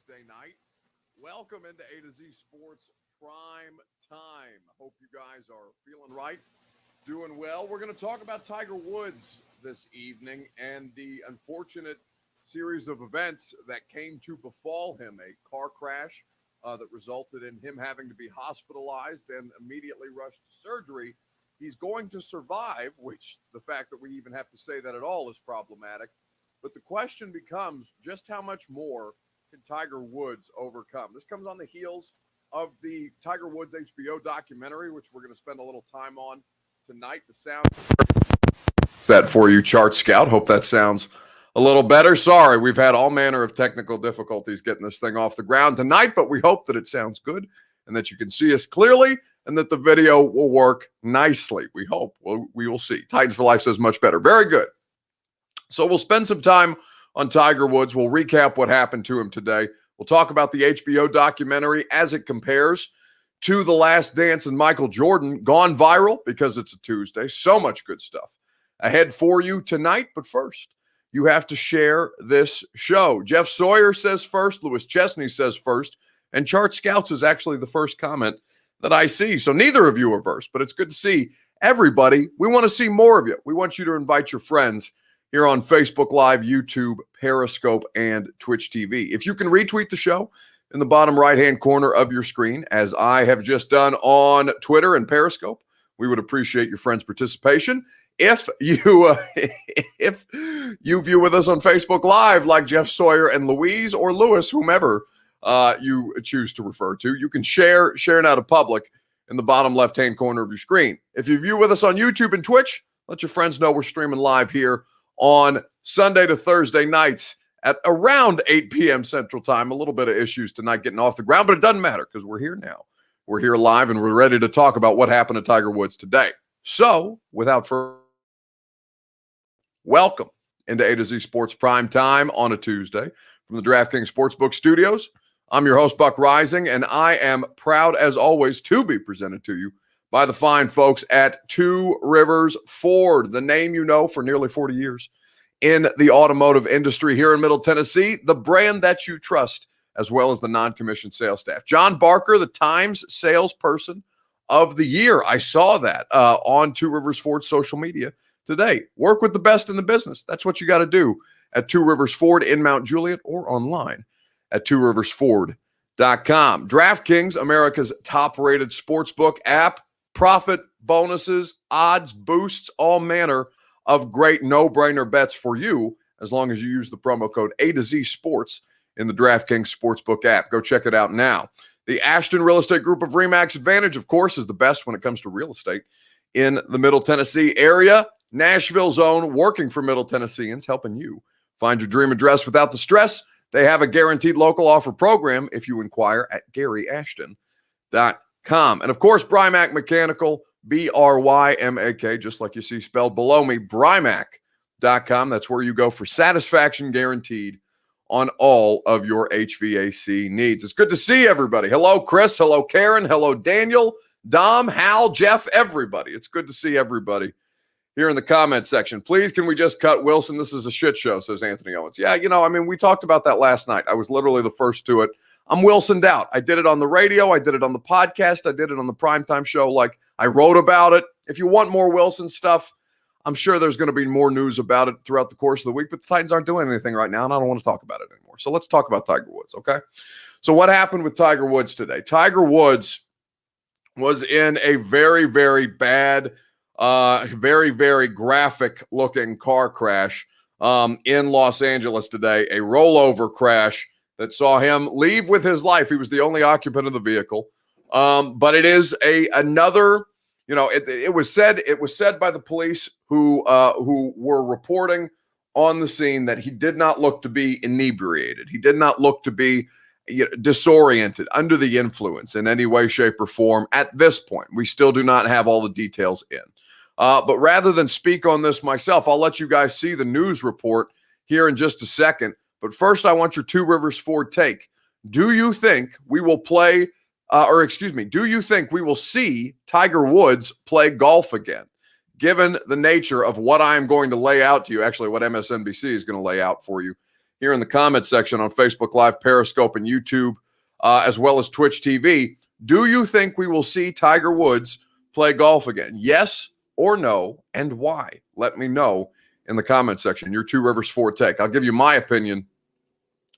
Thursday night. Welcome into A to Z Sports Prime Time. Hope you guys are feeling right, doing well. We're going to talk about Tiger Woods this evening and the unfortunate series of events that came to befall him. A car crash that resulted in him having to be hospitalized and immediately rushed to surgery. He's going to survive, which the fact that we even have to say that at all is problematic. But the question becomes just how much more can Tiger Woods overcome? This comes on the heels of the Tiger Woods HBO documentary, which we're going to spend a little time on tonight. The sound is that for you, Chart Scout. Hope that sounds a little better. Sorry, we've had all manner of technical difficulties getting this thing off the ground tonight, but we hope that it sounds good and that you can see us clearly and that the video will work nicely. We hope. We will see. Titans for Life says much better. Very good. So we'll spend some time on Tiger Woods. We'll recap what happened to him today. We'll talk about the HBO documentary as it compares to The Last Dance and Michael Jordan, gone viral because it's a Tuesday. So much good stuff ahead for you tonight. But first, you have to share this show. Jeff Sawyer says first, Lewis Chesney says first, and Chart Scouts is actually the first comment that I see. So neither of you are first, but it's good to see everybody. We want to see more of you. We want you to invite your friends here on Facebook Live, YouTube, Periscope, and Twitch TV. If you can retweet the show in the bottom right-hand corner of your screen, as I have just done on Twitter and Periscope, we would appreciate your friends' participation. If you view with us on Facebook Live, like Jeff Sawyer and Louise or Lewis, whomever you choose to refer to, you can share now to public in the bottom left-hand corner of your screen. If you view with us on YouTube and Twitch, let your friends know we're streaming live here on Sunday to Thursday nights at around 8 p.m. Central Time. A little bit of issues tonight getting off the ground, but it doesn't matter because we're here now. We're here live, and we're ready to talk about what happened to Tiger Woods today. So, without further, welcome into A to Z Sports Prime Time on a Tuesday from the DraftKings Sportsbook Studios. I'm your host, Buck Rising, and I am proud, as always, to be presented to you by the fine folks at Two Rivers Ford, the name you know for nearly 40 years in the automotive industry here in Middle Tennessee, the brand that you trust, as well as the non-commissioned sales staff. John Barker, the Times Salesperson of the Year. I saw that on Two Rivers Ford social media today. Work with the best in the business. That's what you got to do at Two Rivers Ford in Mount Juliet or online at tworiversford.com. DraftKings, America's top-rated sportsbook app. Profit, bonuses, odds, boosts, all manner of great no-brainer bets for you as long as you use the promo code A to Z Sports in the DraftKings Sportsbook app. Go check it out now. The Ashton Real Estate Group of RE/MAX Advantage, of course, is the best when it comes to real estate in the Middle Tennessee area. Nashville's own, working for Middle Tennesseans, helping you find your dream address without the stress. They have a guaranteed local offer program if you inquire at GaryAshton.com. And of course, Brymak Mechanical, BRYMAK, just like you see spelled below me, Brymak.com. That's where you go for satisfaction guaranteed on all of your HVAC needs. It's good to see everybody. Hello, Chris. Hello, Karen. Hello, Daniel, Dom, Hal, Jeff, everybody. It's good to see everybody here in the comment section. Please, can we just cut Wilson? This is a shit show, says Anthony Owens. Yeah, we talked about that last night. I was literally the first to it. I'm Wilsoned out. I did it on the radio. I did it on the podcast. I did it on the primetime show. Like, I wrote about it. If you want more Wilson stuff, I'm sure there's going to be more news about it throughout the course of the week, but the Titans aren't doing anything right now, and I don't want to talk about it anymore. So let's talk about Tiger Woods, okay? So what happened with Tiger Woods today? Tiger Woods was in a very, very bad, very, very graphic-looking car crash in Los Angeles today, a rollover crash that saw him leave with his life. He was the only occupant of the vehicle. But it is another, it was said by the police who were reporting on the scene that he did not look to be inebriated. He did not look to be disoriented, under the influence in any way, shape, or form at this point. We still do not have all the details in. But rather than speak on this myself, I'll let you guys see the news report here in just a second. But first, I want your Two Rivers Ford take. Do you think we will do you think we will see Tiger Woods play golf again? Given the nature of what I am going to lay out to you, actually what MSNBC is going to lay out for you here in the comment section on Facebook Live, Periscope, and YouTube, as well as Twitch TV. Do you think we will see Tiger Woods play golf again? Yes or no, and why? Let me know in the comment section, your Two Rivers Ford take. I'll give you my opinion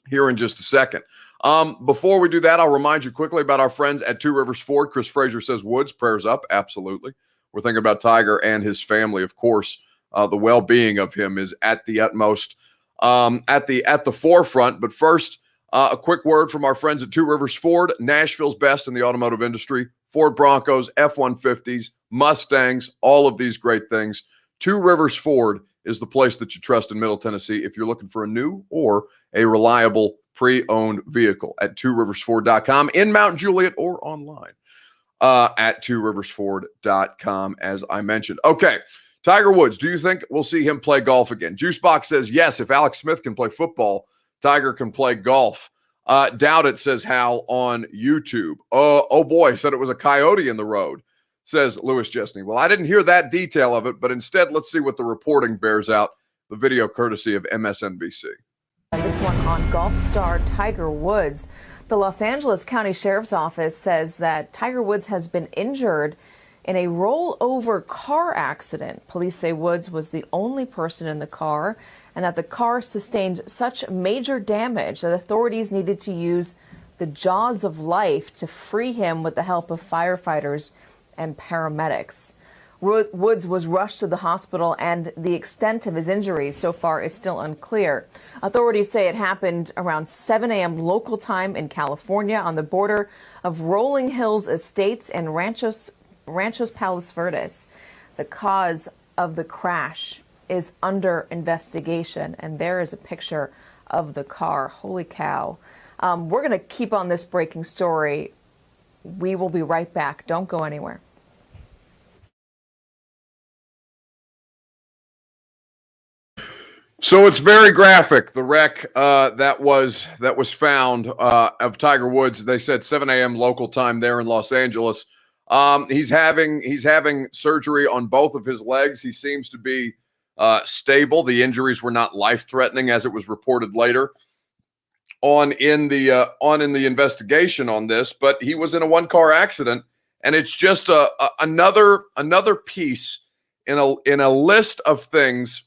here in just a second. Before we do that, I'll remind you quickly about our friends at Two Rivers Ford. Chris Frazier says, Woods, prayers up. Absolutely. We're thinking about Tiger and his family, of course. The well-being of him is at the utmost, at the forefront. But first, a quick word from our friends at Two Rivers Ford, Nashville's best in the automotive industry. Ford Broncos, F-150s, Mustangs, all of these great things. Two Rivers Ford is the place that you trust in Middle Tennessee if you're looking for a new or a reliable pre-owned vehicle at tworiversford.com in Mount Juliet or online at tworiversford.com, as I mentioned. Okay, Tiger Woods, do you think we'll see him play golf again? Juicebox says, yes, if Alex Smith can play football, Tiger can play golf. Doubt it, says Hal on YouTube. Oh boy, said it was a coyote in the road, says Lewis Chesney. Well, I didn't hear that detail of it, but instead, let's see what the reporting bears out. The video courtesy of MSNBC. This one on golf star Tiger Woods. The Los Angeles County Sheriff's Office says that Tiger Woods has been injured in a rollover car accident. Police say Woods was the only person in the car and that the car sustained such major damage that authorities needed to use the jaws of life to free him with the help of firefighters and paramedics. Woods was rushed to the hospital, and the extent of his injuries so far is still unclear. Authorities say it happened around 7 a.m. local time in California on the border of Rolling Hills Estates and Ranchos Palos Verdes. The cause of the crash is under investigation, and there is a picture of the car. Holy cow. We're going to keep on this breaking story. We will be right back. Don't go anywhere. So it's very graphic. The wreck that was found of Tiger Woods. They said 7 a.m. local time there in Los Angeles. He's having surgery on both of his legs. He seems to be stable. The injuries were not life-threatening, as it was reported later on in the investigation on this. But he was in a one-car accident, and it's just another piece in a list of things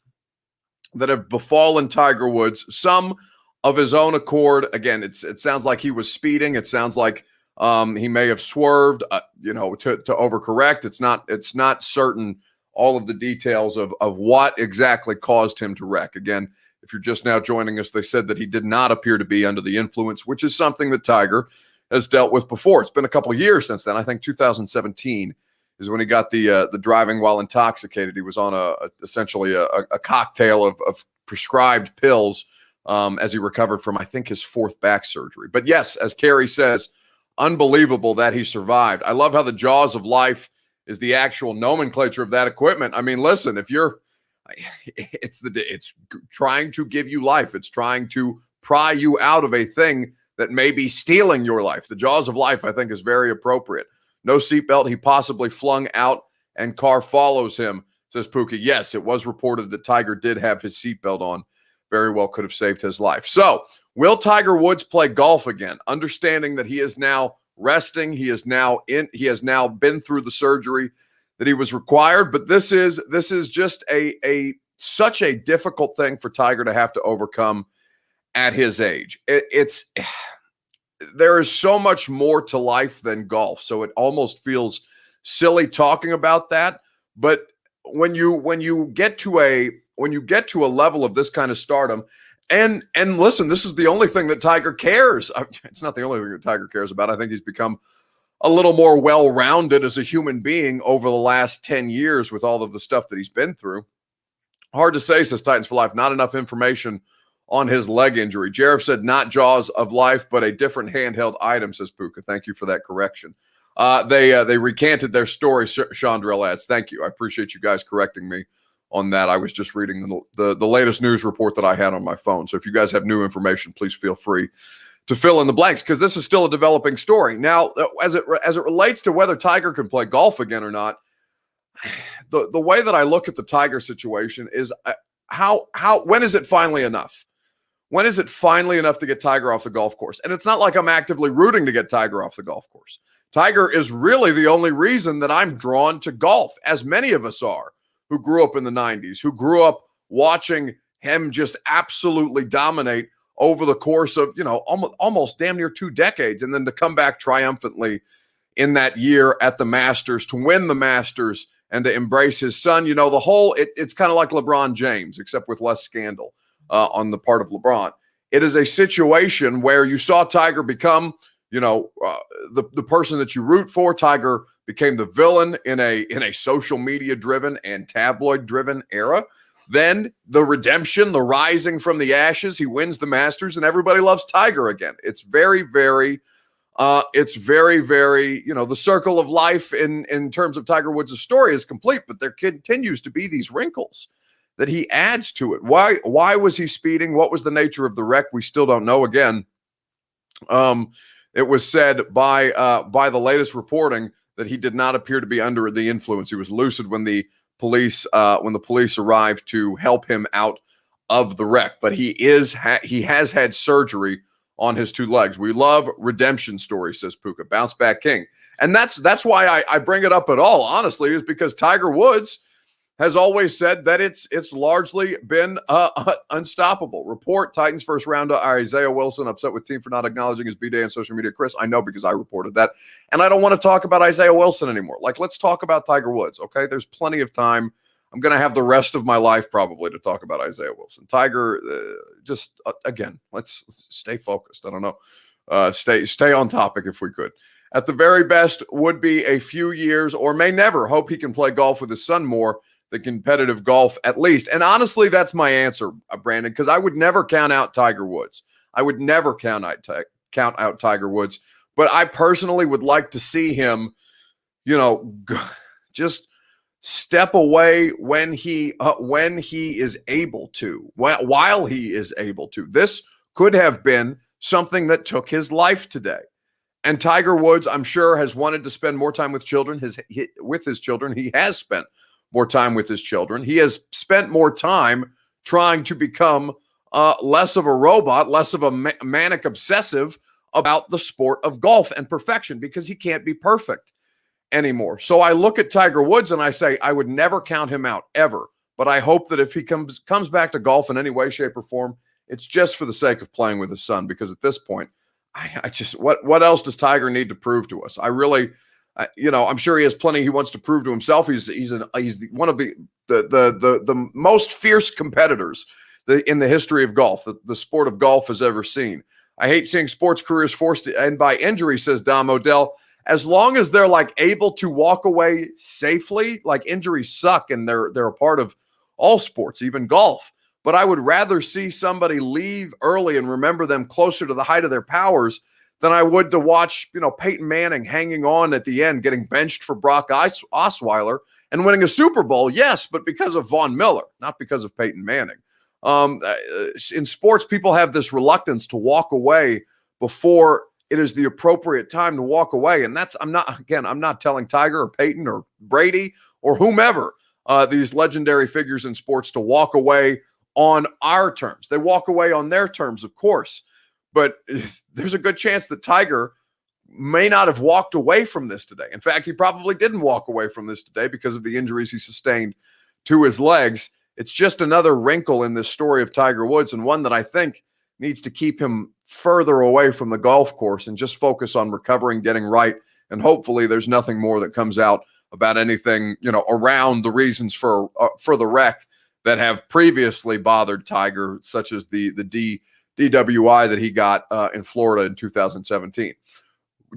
that have befallen Tiger Woods, some of his own accord. Again, it sounds like he was speeding. It sounds like he may have swerved, to overcorrect. It's not certain all of the details of what exactly caused him to wreck. Again, if you're just now joining us, they said that he did not appear to be under the influence, which is something that Tiger has dealt with before. It's been a couple of years since then. I think 2017 is when he got the driving while intoxicated. He was on essentially a cocktail of prescribed pills as he recovered from, I think, his fourth back surgery. But yes, as Carrie says, unbelievable that he survived. I love how the jaws of life is the actual nomenclature of that equipment. I mean, listen, it's trying to give you life. It's trying to pry you out of a thing that may be stealing your life. The jaws of life, I think, is very appropriate. No seatbelt, he possibly flung out, and car follows him, says Pookie. Yes, it was reported that Tiger did have his seatbelt on. Very well could have saved his life. So, will Tiger Woods play golf again? Understanding that he is now resting, he has now been through the surgery that he was required. But this is just such a difficult thing for Tiger to have to overcome at his age. There is so much more to life than golf, so it almost feels silly talking about that. But when you get to a level of this kind of stardom, and listen, this is the only thing that Tiger cares. It's not the only thing that Tiger cares about. I think he's become a little more well-rounded as a human being over the last 10 years with all of the stuff that he's been through. Hard to say, says Titans for Life. Not enough information on his leg injury. Jaref said not jaws of life, but a different handheld item, says Puka. Thank you for that correction. They recanted their story, Chandrell adds. Thank you. I appreciate you guys correcting me on that. I was just reading the latest news report that I had on my phone. So if you guys have new information, please feel free to fill in the blanks, because this is still a developing story. Now, as it relates to whether Tiger can play golf again or not, the way that I look at the Tiger situation is when is it finally enough? When is it finally enough to get Tiger off the golf course? And it's not like I'm actively rooting to get Tiger off the golf course. Tiger is really the only reason that I'm drawn to golf, as many of us are who grew up in the 90s, who grew up watching him just absolutely dominate over the course of, almost damn near 2 decades, and then to come back triumphantly in that year at the Masters, to win the Masters and to embrace his son. It's kind of like LeBron James, except with less scandal on the part of LeBron. It is a situation where you saw Tiger become, the person that you root for. Tiger became the villain in a social media driven and tabloid driven era. Then the redemption, the rising from the ashes, he wins the Masters and everybody loves Tiger again. It's very, very, the circle of life in terms of Tiger Woods' story is complete, but there continues to be these wrinkles that he adds to it. Why was he speeding? What was the nature of the wreck? We still don't know. Again, it was said by the latest reporting that he did not appear to be under the influence. He was lucid when the police arrived to help him out of the wreck. But he has had surgery on his 2 legs. We love redemption stories, says Puka, bounce back king. And that's why I bring it up at all, honestly, is because Tiger Woods has always said that it's largely been unstoppable. Report, Titans first rounder Isaiah Wilson upset with team for not acknowledging his B-Day on social media. Chris, I know because I reported that. And I don't want to talk about Isaiah Wilson anymore. Let's talk about Tiger Woods, okay? There's plenty of time. I'm going to have the rest of my life probably to talk about Isaiah Wilson. Tiger, again, let's stay focused. I don't know. Stay on topic if we could. At the very best, would be a few years or may never. Hope he can play golf with his son more. The competitive golf at least. And honestly, that's my answer, Brandon, because I would never count out Tiger Woods. I would never count out Tiger Woods. But I personally would like to see him, just step away when he is able to, while he is able to. This could have been something that took his life today. And Tiger Woods, I'm sure, has wanted to spend more time with with his children. He has spent more time with his children. He has spent more time trying to become less of a robot, less of a manic obsessive about the sport of golf and perfection, because he can't be perfect anymore. So I look at Tiger Woods and I say, I would never count him out ever. But I hope that if he comes back to golf in any way, shape, or form, it's just for the sake of playing with his son. Because at this point, I just, what else does Tiger need to prove to us? I'm sure he has plenty he wants to prove to himself. He's one of the most fierce competitors in the history of golf, the sport of golf has ever seen. I hate seeing sports careers forced to end by injury, says Dom Odell. As long as they're able to walk away safely, injuries suck and they're a part of all sports, even golf. But I would rather see somebody leave early and remember them closer to the height of their powers than I would to watch, Peyton Manning hanging on at the end, getting benched for Brock Osweiler and winning a Super Bowl. Yes, but because of Von Miller, not because of Peyton Manning. In sports, people have this reluctance to walk away before it is the appropriate time to walk away. And I'm not telling Tiger or Peyton or Brady or whomever, these legendary figures in sports, to walk away on our terms. They walk away on their terms, of course. But there's a good chance that Tiger may not have walked away from this today. In fact, he probably didn't walk away from this today because of the injuries he sustained to his legs. It's just another wrinkle in this story of Tiger Woods, and one that I think needs to keep him further away from the golf course and just focus on recovering, getting right. And hopefully there's nothing more that comes out about anything, around the reasons for the wreck that have previously bothered Tiger, such as the DWI that he got in Florida in 2017.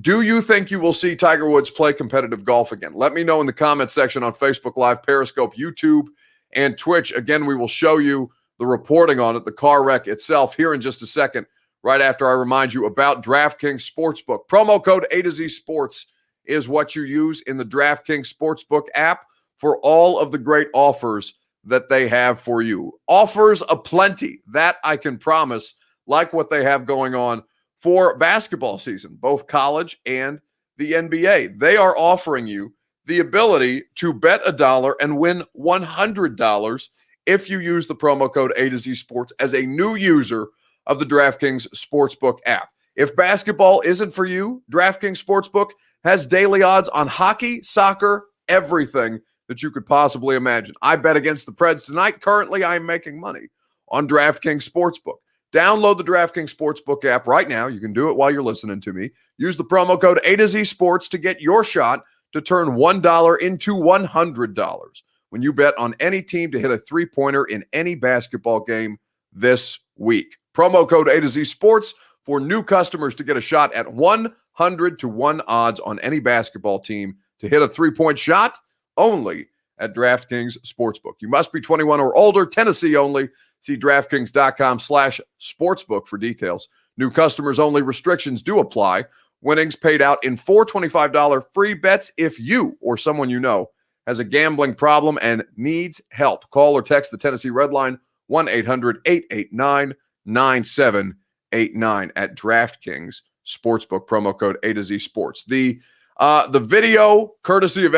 Do you think you will see Tiger Woods play competitive golf again? Let me know in the comment section on Facebook Live, Periscope, YouTube, and Twitch. Again, we will show you the reporting on it, the car wreck itself, here in just a second, right after I remind you about DraftKings Sportsbook. Promo code A to Z Sports is what you use in the DraftKings Sportsbook app for all of the great offers that they have for you. Offers aplenty, that I can promise, like what they have going on for basketball season, both college and the NBA. They are offering you the ability to bet $1 and win $100 if you use the promo code A to Z Sports as a new user of the DraftKings Sportsbook app. If basketball isn't for you, DraftKings Sportsbook has daily odds on hockey, soccer, everything that you could possibly imagine. I bet against the Preds tonight. Currently, I'm making money on DraftKings Sportsbook. Download the DraftKings Sportsbook app right now. You can do it while you're listening to me. Use the promo code A to Z Sports to get your shot to turn $1 into $100 when you bet on any team to hit a three-pointer in any basketball game this week. Promo code A to Z Sports for new customers to get a shot at 100 to 1 odds on any basketball team to hit a three-point shot only at DraftKings Sportsbook. You must be 21 or older, Tennessee only. See DraftKings.com/sportsbook for details. New customers only. Restrictions do apply. Winnings paid out in $425 free bets if you or someone you know has a gambling problem and needs help. Call or text the Tennessee Red Line 1-800-889-9789 at DraftKings Sportsbook. Promo code A to Z Sports. The video, courtesy of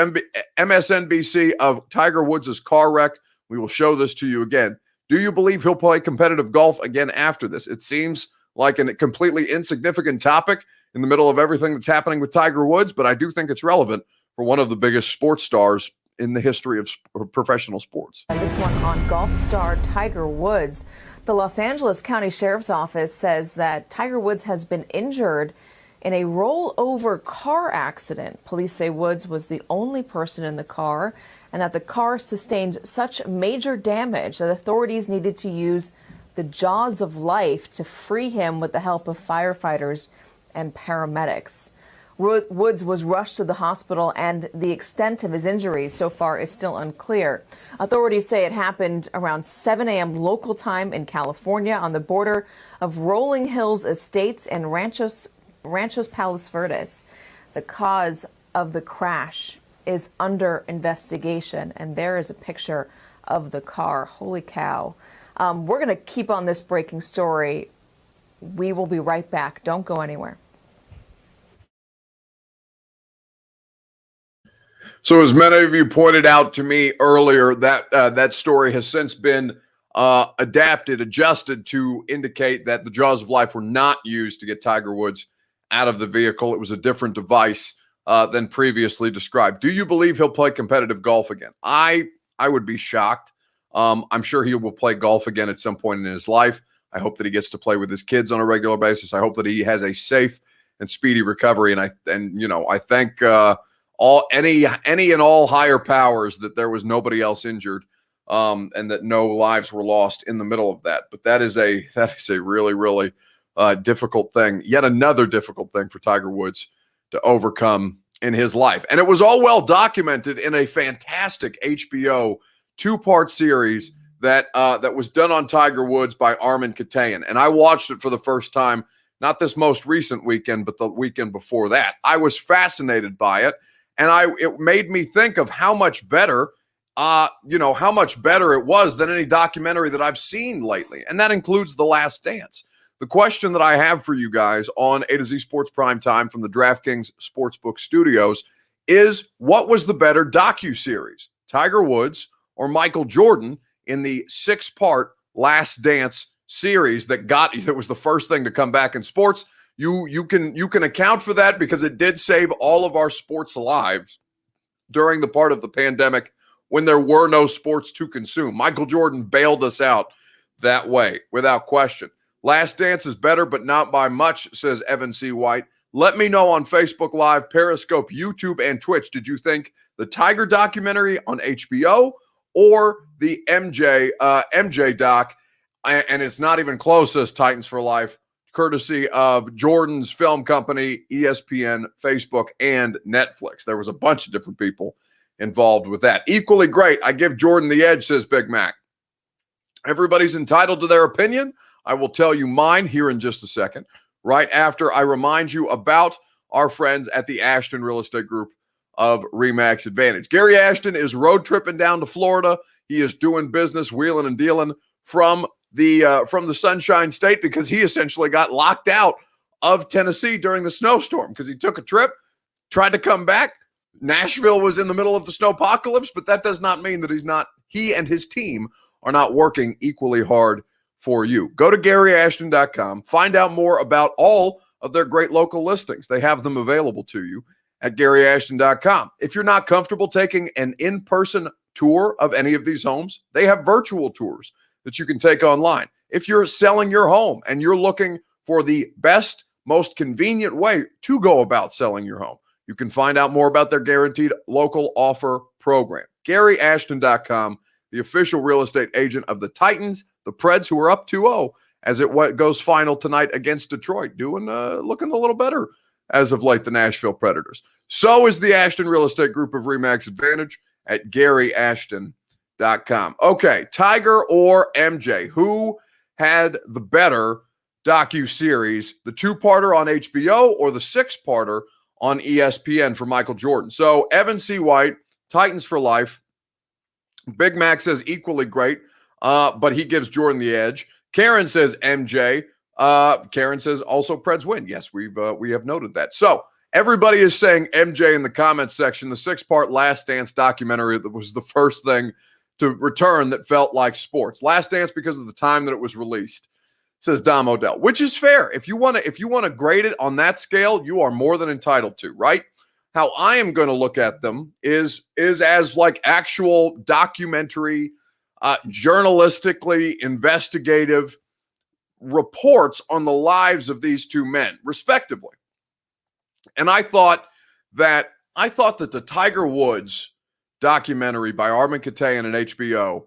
MSNBC, of Tiger Woods' car wreck. We will show this to you again. Do you believe he'll play competitive golf again after this? It seems like a completely insignificant topic in the middle of everything that's happening with Tiger Woods, but I do think it's relevant for one of the biggest sports stars in the history of professional sports. And this one on golf star Tiger Woods. The Los Angeles County Sheriff's Office says that Tiger Woods has been injured in a rollover car accident. Police say Woods was the only person in the car and that the car sustained such major damage that authorities needed to use the jaws of life to free him with the help of firefighters and paramedics. Woods was rushed to the hospital, and the extent of his injuries so far is still unclear. Authorities say it happened around 7 a.m. local time in California on the border of Rolling Hills Estates and Ranchos Palos Verdes. The cause of the crash is under investigation, and there is a picture of the car. Holy cow. We're going to keep on this breaking story. We will be right back. Don't go anywhere. So as many of you pointed out to me earlier, that story has since been adjusted to indicate that the jaws of life were not used to get Tiger Woods out of the vehicle. It was a different device than previously described. Do you believe he'll play competitive golf again? I would be shocked. I'm sure he will play golf again at some point in his life. I hope that he gets to play with his kids on a regular basis. I hope that he has a safe and speedy recovery. And I thank any and all higher powers that there was nobody else injured, and that no lives were lost in the middle of that. But that is a really, really difficult thing. Yet another difficult thing for Tiger Woods to overcome in his life. And it was all well documented in a fantastic HBO 2-part series that was done on Tiger Woods by Armen Keteyian. And I watched it for the first time, not this most recent weekend, but the weekend before that. I was fascinated by it. And it made me think of how much better it was than any documentary that I've seen lately. And that includes The Last Dance. The question that I have for you guys on A to Z Sports Primetime from the DraftKings Sportsbook Studios is, what was the better docuseries, Tiger Woods or Michael Jordan, in the 6-part Last Dance series that was the first thing to come back in sports? You can account for that because it did save all of our sports lives during the part of the pandemic when there were no sports to consume. Michael Jordan bailed us out that way, without question. Last Dance is better, but not by much, says Evan C. White. Let me know on Facebook Live, Periscope, YouTube, and Twitch. Did you think the Tiger documentary on HBO or the MJ doc? And it's not even close, says Titans for Life, courtesy of Jordan's film company, ESPN, Facebook, and Netflix. There was a bunch of different people involved with that. Equally great, I give Jordan the edge, says Big Mac. Everybody's entitled to their opinion. I will tell you mine here in just a second, right after I remind you about our friends at the Ashton Real Estate Group of RE/MAX Advantage. Gary Ashton is road tripping down to Florida. He is doing business, wheeling and dealing from the Sunshine State, because he essentially got locked out of Tennessee during the snowstorm because he took a trip, tried to come back. Nashville was in the middle of the snowpocalypse, but that does not mean that he and his team are not working equally hard for you. Go to GaryAshton.com. Find out more about all of their great local listings. They have them available to you at GaryAshton.com. If you're not comfortable taking an in-person tour of any of these homes, they have virtual tours that you can take online. If you're selling your home and you're looking for the best, most convenient way to go about selling your home, you can find out more about their guaranteed local offer program. GaryAshton.com, the official real estate agent of the Titans, the Preds, who are up 2-0 as it goes final tonight against Detroit, looking a little better as of late, the Nashville Predators. So is the Ashton Real Estate Group of RE/MAX Advantage at GaryAshton.com. Okay, Tiger or MJ, who had the better docuseries, the two-parter on HBO or the six-parter on ESPN for Michael Jordan? So Evan C. White, Titans for life. Big Mac says equally great, but he gives Jordan the edge. Karen says MJ. Karen says also Preds win. Yes, we have noted that. So everybody is saying MJ in the comments section. The six-part Last Dance documentary that was the first thing to return that felt like sports. Last Dance because of the time that it was released, says Dom Odell, which is fair. If you want to grade it on that scale, you are more than entitled to, right? How I am going to look at them is as like actual documentary, journalistically investigative reports on the lives of these two men, respectively. And I thought that the Tiger Woods documentary by Armen Keteyian and HBO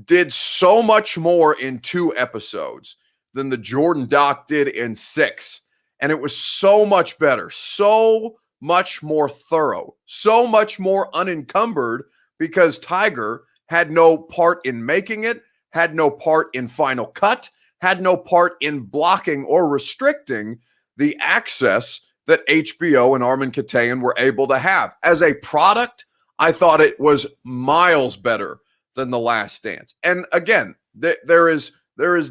did so much more in 2 episodes than the Jordan doc did in 6. And it was so much better, so much more thorough, so much more unencumbered, because Tiger had no part in making it, had no part in final cut, had no part in blocking or restricting the access that HBO and Armen Keteyian were able to have. As a product, I thought it was miles better than The Last Dance. And again, there is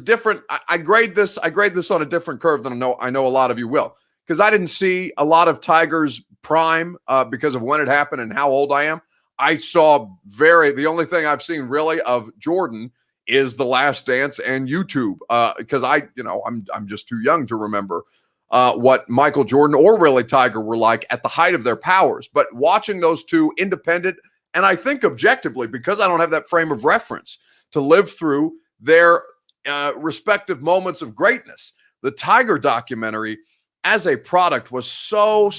different. I grade this on a different curve than I know a lot of you will, because I didn't see a lot of Tiger's prime because of when it happened and how old I am. I saw the only thing I've seen really of Jordan is The Last Dance and YouTube, because I'm just too young to remember what Michael Jordan or really Tiger were like at the height of their powers. But watching those two independent, and I think objectively, because I don't have that frame of reference to live through their respective moments of greatness, the Tiger documentary as a product was so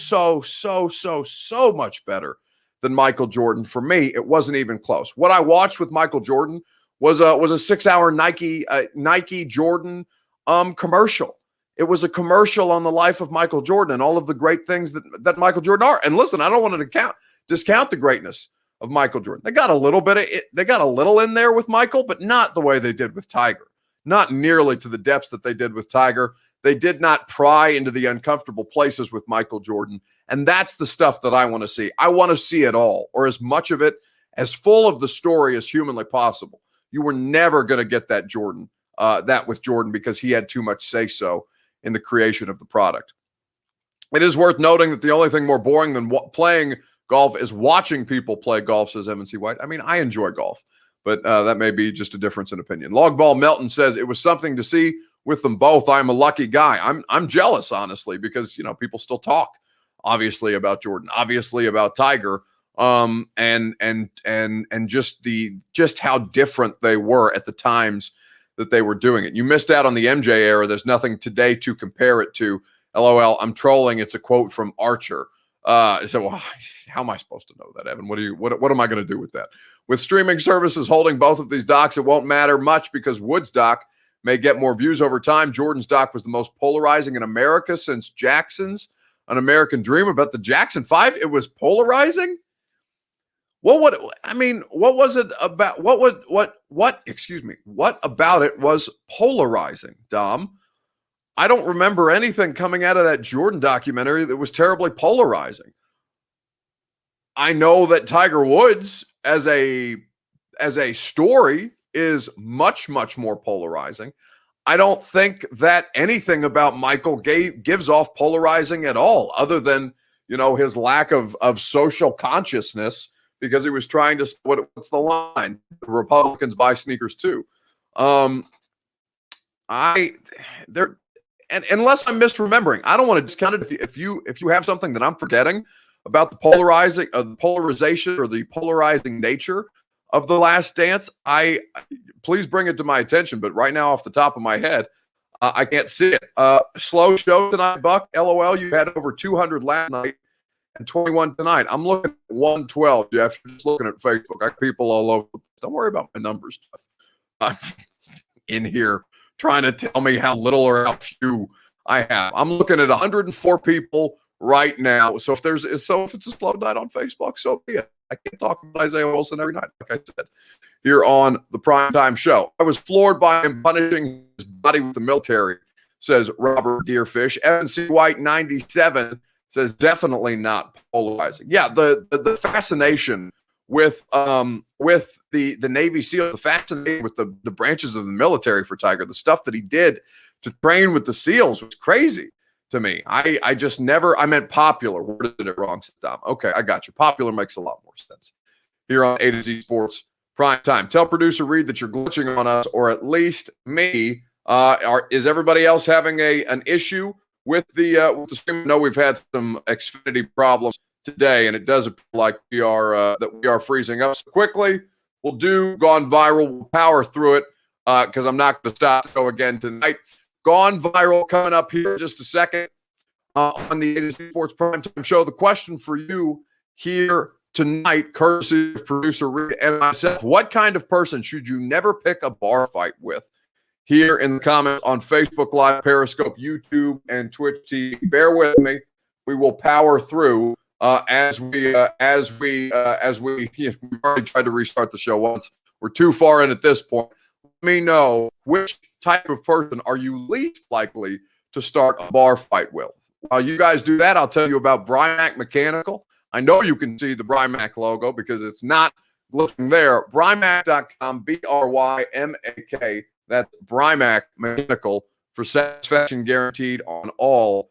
much better than Michael Jordan. For me, it wasn't even close. What I watched with Michael Jordan was a 6-hour Nike Jordan commercial. It was a commercial on the life of Michael Jordan and all of the great things that Michael Jordan are. And listen, I don't want to discount the greatness of Michael Jordan. They got a little bit of it. They got a little in there with Michael, but not the way they did with Tiger. Not nearly to the depths that they did with Tiger. They did not pry into the uncomfortable places with Michael Jordan. And that's the stuff that I want to see. I want to see it all, or as much of it, as full of the story as humanly possible. You were never going to get that with Jordan, because he had too much say-so in the creation of the product. It is worth noting that the only thing more boring than playing golf is watching people play golf, says Evan C. White. I mean, I enjoy golf, but that may be just a difference in opinion. Logball Melton says it was something to see with them both. I'm a lucky guy. I'm jealous, honestly, because people still talk, obviously, about Jordan, obviously about Tiger, and just how different they were at the times that they were doing it. You missed out on the MJ era. There's nothing today to compare it to. LOL. I'm trolling. It's a quote from Archer. So well, how am I supposed to know that, Evan? What am I going to do with that? With streaming services holding both of these docs, it won't matter much, because Woods' doc may get more views over time. Jordan's doc was the most polarizing in America since Jackson's An American Dream. About the Jackson 5, it was polarizing. What was it about? What about it was polarizing, Dom? I don't remember anything coming out of that Jordan documentary that was terribly polarizing. I know that Tiger Woods as a story is much more polarizing. I don't think that anything about Michael gives off polarizing at all, other than his lack of social consciousness, because he was trying to, what's the line? The Republicans buy sneakers too. there, and unless I'm misremembering, I don't want to discount it. If you have something that I'm forgetting about the polarization or the polarizing nature of The Last Dance, please bring it to my attention. But right now, off the top of my head, I can't see it. Slow show tonight, Buck. LOL, you had over 200 last night and 21 tonight. I'm looking at 112, Jeff. You're just looking at Facebook. I got people all over. Don't worry about my numbers, Jeff. I'm in here trying to tell me how little or how few I have. I'm looking at 104 people right now. So if it's a slow night on Facebook, so be it. I can't talk about Isaiah Wilson every night, like I said, here on the Primetime Show. I was floored by him punishing his body with the military, says Robert Deerfish. Evan C. White, 97, says definitely not polarizing. Yeah, the fascination with the Navy SEAL, the fascination with the branches of the military for Tiger, the stuff that he did to train with the SEALs was crazy to me. I just never, I meant popular. Worded it wrong, Saddam. Okay, I got you. Popular makes a lot more sense. Here on A to Z Sports Prime Time. Tell producer Reed that you're glitching on us, or at least me. Is everybody else having an issue with the stream? I know we've had some Xfinity problems today, and it does appear like we are freezing up. So quickly, we'll do Gone Viral. We'll power through it because I'm not going to stop to go again tonight. Gone Viral coming up here in just a second on the A to Z Sports Primetime Show. The question for you here tonight, courtesy of producer Reed and myself: what kind of person should you never pick a bar fight with? Here in the comments on Facebook Live, Periscope, YouTube, and Twitch TV. Bear with me. We will power through as we we've already tried to restart the show once. We're too far in at this point. Let me know, which type of person are you least likely to start a bar fight with? While you guys do that, I'll tell you about Brymac Mechanical. I know you can see the Brymac logo because it's not looking there. Brymac.com, B-R-Y-M-A-K. That's Brymac Mechanical, for satisfaction guaranteed on all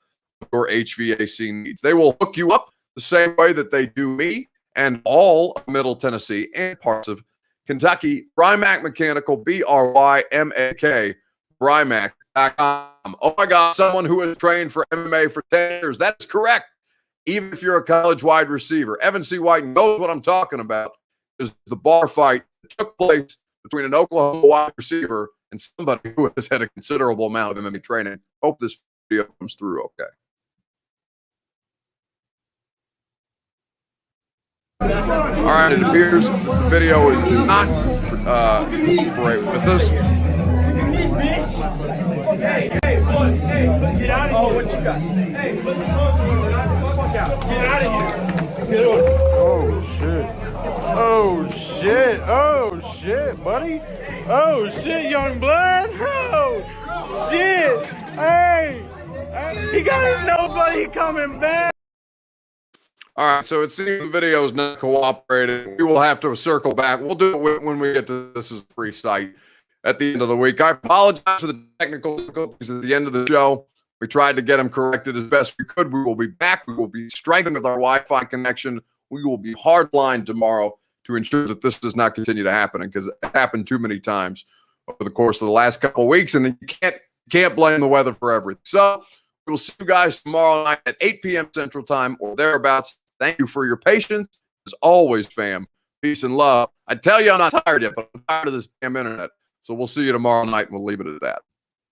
your HVAC needs. They will hook you up the same way that they do me and all of Middle Tennessee and parts of Kentucky. Brymac Mechanical, B-R-Y-M-A-K, Brymac.com. Oh my God, someone who has trained for MMA for 10 years. That's correct. Even if you're a college wide receiver. Evan C. White knows what I'm talking about. Is the bar fight that took place between an Oklahoma wide receiver and somebody who has had a considerable amount of MMA training. Hope this video comes through okay. All right, it appears the video is not cooperate with us. Hey, boys, get out of here. Oh, what you got? Hey, put the phones on. Fuck out. Get out of here. Get on. Oh, shit. Oh, shit. Oh, shit, buddy. Oh, shit, young blood. Oh, shit. Hey. He got his nobody coming back. All right, so it seems the video is not cooperating. We will have to circle back. We'll do it when we get to this is a free site at the end of the week. I apologize for the technical difficulties at the end of the show. We tried to get them corrected as best we could. We will be back. We will be striking with our Wi-Fi connection. We will be hardline tomorrow to ensure that this does not continue to happen, because it happened too many times over the course of the last couple of weeks, and you can't blame the weather for everything. So we will see you guys tomorrow night at 8 p.m. Central Time or thereabouts. Thank you for your patience. As always, fam, peace and love. I tell you I'm not tired yet, but I'm tired of this damn internet. So we'll see you tomorrow night, and we'll leave it at that.